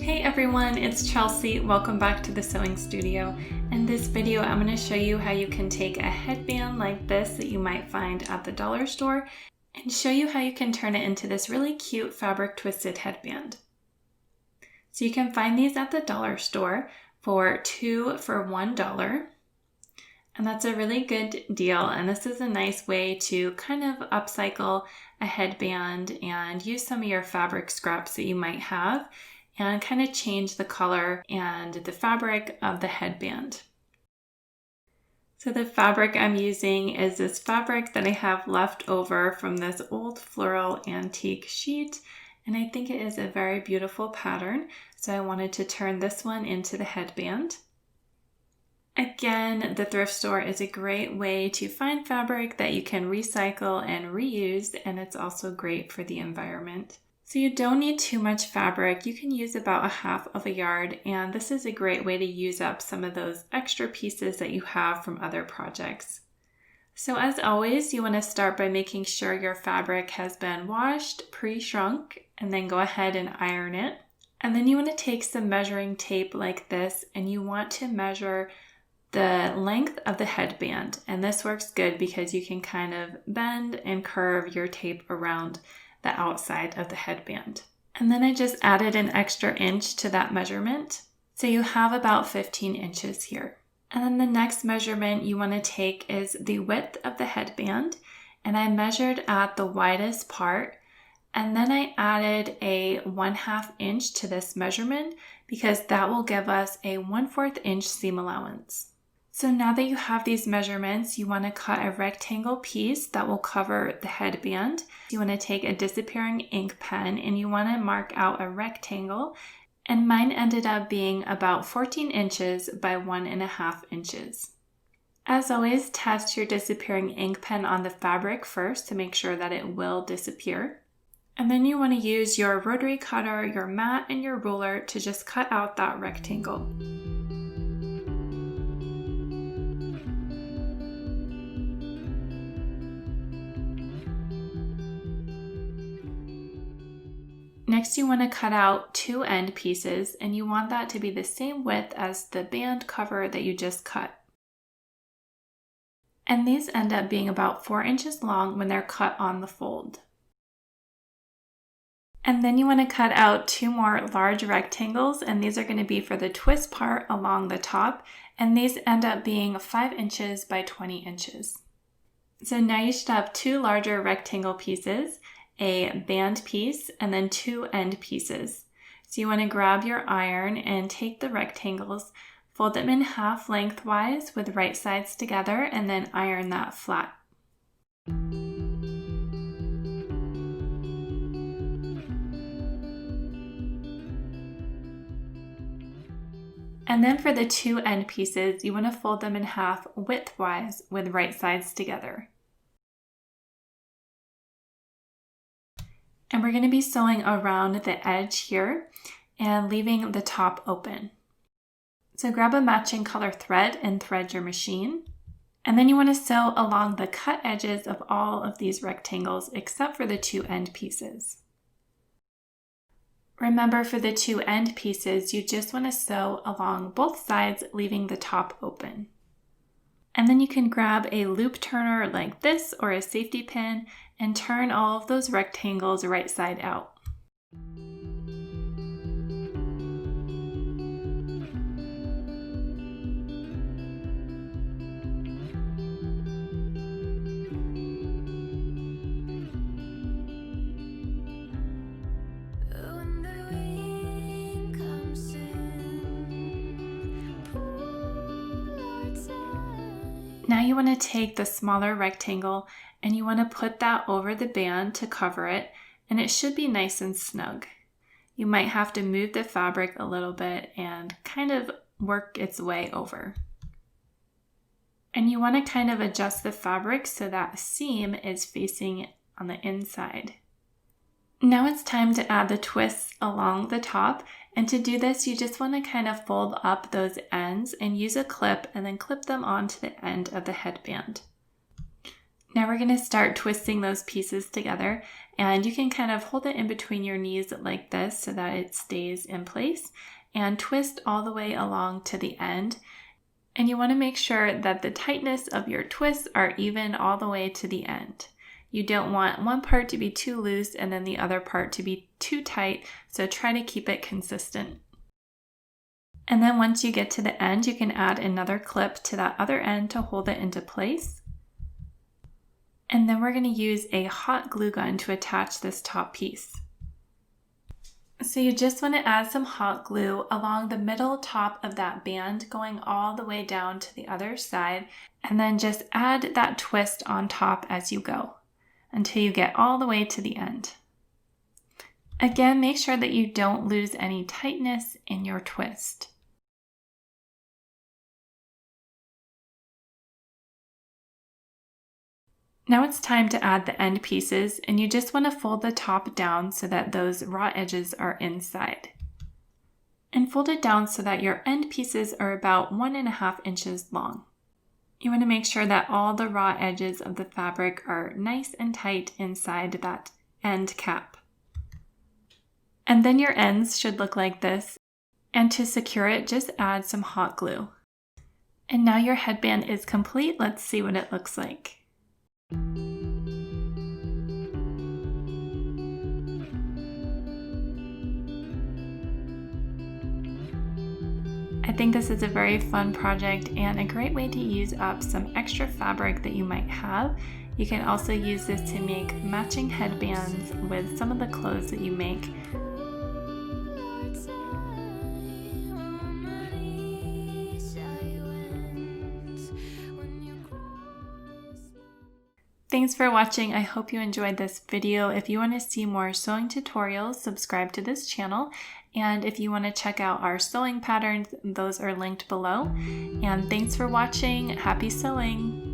Hey everyone, it's Chelsea. Welcome back to the sewing studio. In this video, I'm going to show you how you can take a headband like this that you might find at the dollar store and show you how you can turn it into this really cute fabric twisted headband. So you can find these at the dollar store for 2 for $1. And that's a really good deal. And this is a nice way to kind of upcycle a headband and use some of your fabric scraps that you might have and kind of change the color and the fabric of the headband. So the fabric I'm using is this fabric that I have left over from this old floral antique sheet, and I think it is a very beautiful pattern, so I wanted to turn this one into the headband. Again, the thrift store is a great way to find fabric that you can recycle and reuse, and it's also great for the environment. So you don't need too much fabric. You can use about a half of a yard, and this is a great way to use up some of those extra pieces that you have from other projects. So as always, you want to start by making sure your fabric has been washed, pre-shrunk, and then go ahead and iron it. And then you want to take some measuring tape like this, and you want to measure the length of the headband. And this works good because you can kind of bend and curve your tape around the outside of the headband. And then I just added an extra inch to that measurement. So you have about 15 inches here. And then the next measurement you want to take is the width of the headband. And I measured at the widest part. And then I added a 1/2 inch to this measurement because that will give us a 1/4 inch seam allowance. So now that you have these measurements, you want to cut a rectangle piece that will cover the headband. You want to take a disappearing ink pen and you want to mark out a rectangle. And mine ended up being about 14 inches by 1.5 inches. As always, test your disappearing ink pen on the fabric first to make sure that it will disappear. And then you want to use your rotary cutter, your mat, and your ruler to just cut out that rectangle. Next, you want to cut out 2 end pieces, and you want that to be the same width as the band cover that you just cut. And these end up being about 4 inches long when they're cut on the fold. And then you want to cut out 2 more large rectangles, and these are going to be for the twist part along the top, and these end up being 5 inches by 20 inches. So now you should have 2 larger rectangle pieces, a band piece, and then 2 end pieces. So you want to grab your iron and take the rectangles, fold them in half lengthwise with right sides together, and then iron that flat. And then for the 2 end pieces, you want to fold them in half widthwise with right sides together. And we're going to be sewing around the edge here and leaving the top open. So grab a matching color thread and thread your machine. And then you want to sew along the cut edges of all of these rectangles except for the 2 end pieces. Remember, for the 2 end pieces, you just want to sew along both sides, leaving the top open. And then you can grab a loop turner like this or a safety pin and turn all of those rectangles right side out. Now you want to take the smaller rectangle and you want to put that over the band to cover it, and it should be nice and snug. You might have to move the fabric a little bit and kind of work its way over. And you want to kind of adjust the fabric so that seam is facing on the inside. Now it's time to add the twists along the top, and to do this you just want to kind of fold up those ends and use a clip and then clip them onto the end of the headband. Now we're going to start twisting those pieces together, and you can kind of hold it in between your knees like this so that it stays in place, and twist all the way along to the end. And you want to make sure that the tightness of your twists are even all the way to the end. You don't want one part to be too loose and then the other part to be too tight, so try to keep it consistent. And then once you get to the end, you can add another clip to that other end to hold it into place. And then we're going to use a hot glue gun to attach this top piece. So you just want to add some hot glue along the middle top of that band, going all the way down to the other side, and then just add that twist on top as you go until you get all the way to the end. Again, make sure that you don't lose any tightness in your twist. Now it's time to add the end pieces, and you just want to fold the top down so that those raw edges are inside. And fold it down so that your end pieces are about 1.5 inches long. You want to make sure that all the raw edges of the fabric are nice and tight inside that end cap. And then your ends should look like this, and to secure it, just add some hot glue. And now your headband is complete. Let's see what it looks like. I think this is a very fun project and a great way to use up some extra fabric that you might have. You can also use this to make matching headbands with some of the clothes that you make. Thanks for watching. I hope you enjoyed this video. If you want to see more sewing tutorials, subscribe to this channel. And if you want to check out our sewing patterns, those are linked below. And thanks for watching. Happy sewing!